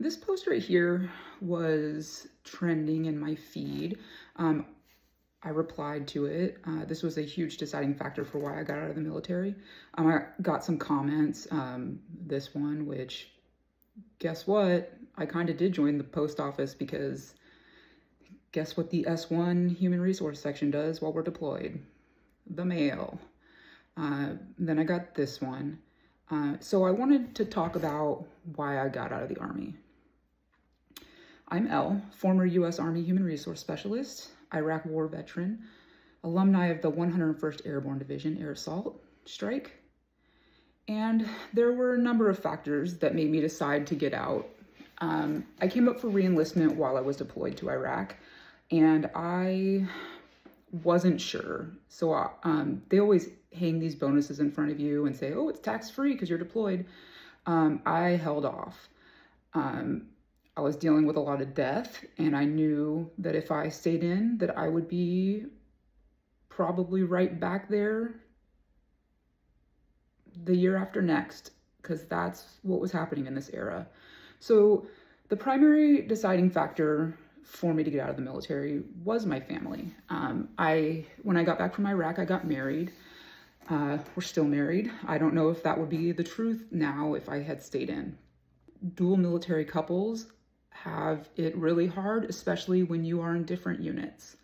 This post right here was trending in my feed. I replied to it. This was a huge deciding factor for why I got out of the military. I got some comments. This one, which, guess what? I kind of did join the post office because guess what the S1 human resource section does while we're deployed? The mail. Then I got this one. So I wanted to talk about why I got out of the Army. I'm Elle, former U.S. Army Human Resource Specialist, Iraq War veteran, alumni of the 101st Airborne Division Air Assault Strike, and there were a number of factors that made me decide to get out. I came up for re-enlistment while I was deployed to Iraq, and I wasn't sure. So they always hang these bonuses in front of you and say, oh, it's tax-free because you're deployed. I held off. I was dealing with a lot of death, and I knew that if I stayed in, that I would be probably right back there the year after next, because that's what was happening in this era. So the primary deciding factor for me to get out of the military was my family. When I got back from Iraq, I got married. We're still married. I don't know if that would be the truth now if I had stayed in. Dual military couples have it really hard, especially when you are in different units.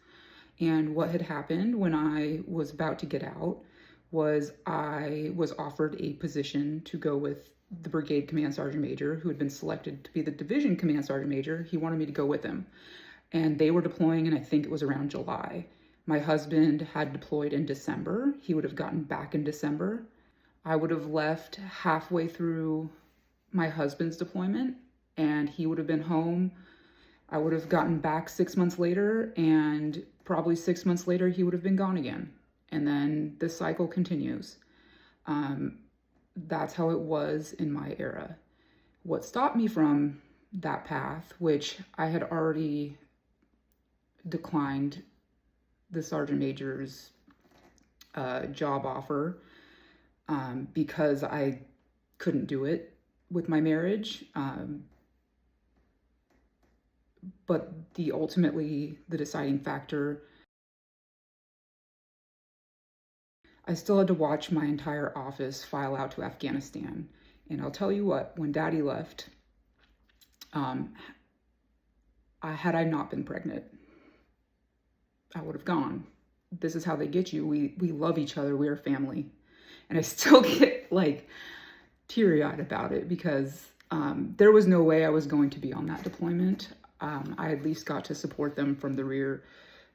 And what had happened when I was about to get out was I was offered a position to go with the brigade command sergeant major who had been selected to be the division command sergeant major. He wanted me to go with him. And they were deploying, and I think it was around July. My husband had deployed in December. He would have gotten back in December. I would have left halfway through my husband's deployment, and he would have been home. I would have gotten back 6 months later, and probably 6 months later, he would have been gone again. And then the cycle continues. That's how it was in my era. What stopped me from that path, which I had already declined the sergeant major's job offer because I couldn't do it with my marriage. But ultimately the deciding factor, I still had to watch my entire office file out to Afghanistan. And I'll tell you what, when Daddy left, had I not been pregnant, I would have gone. This is how they get you. We love each other. We're family. And I still get like teary-eyed about it because there was no way I was going to be on that deployment. I at least got to support them from the rear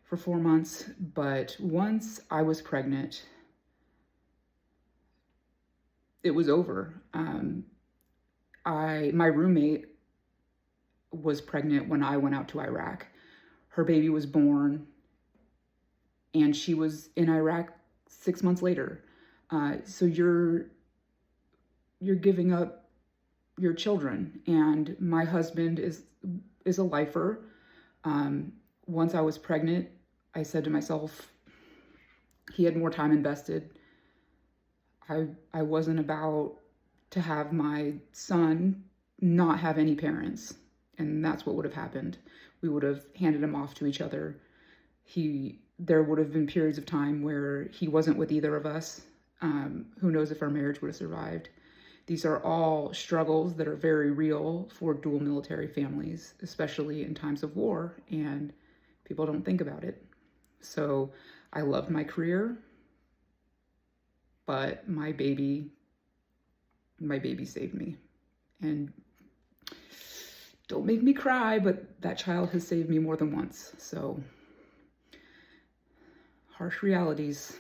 for 4 months. But once I was pregnant, it was over. My roommate was pregnant when I went out to Iraq. Her baby was born, and she was in Iraq 6 months later. So you're giving up your children. And my husband is a lifer. Once I was pregnant, I said to myself, he had more time invested. I wasn't about to have my son not have any parents. And that's what would have happened. We would have handed him off to each other. There would have been periods of time where he wasn't with either of us. Who knows if our marriage would have survived. These are all struggles that are very real for dual military families, especially in times of war, and people don't think about it. So I loved my career, but my baby saved me. And don't make me cry, but that child has saved me more than once. So harsh realities.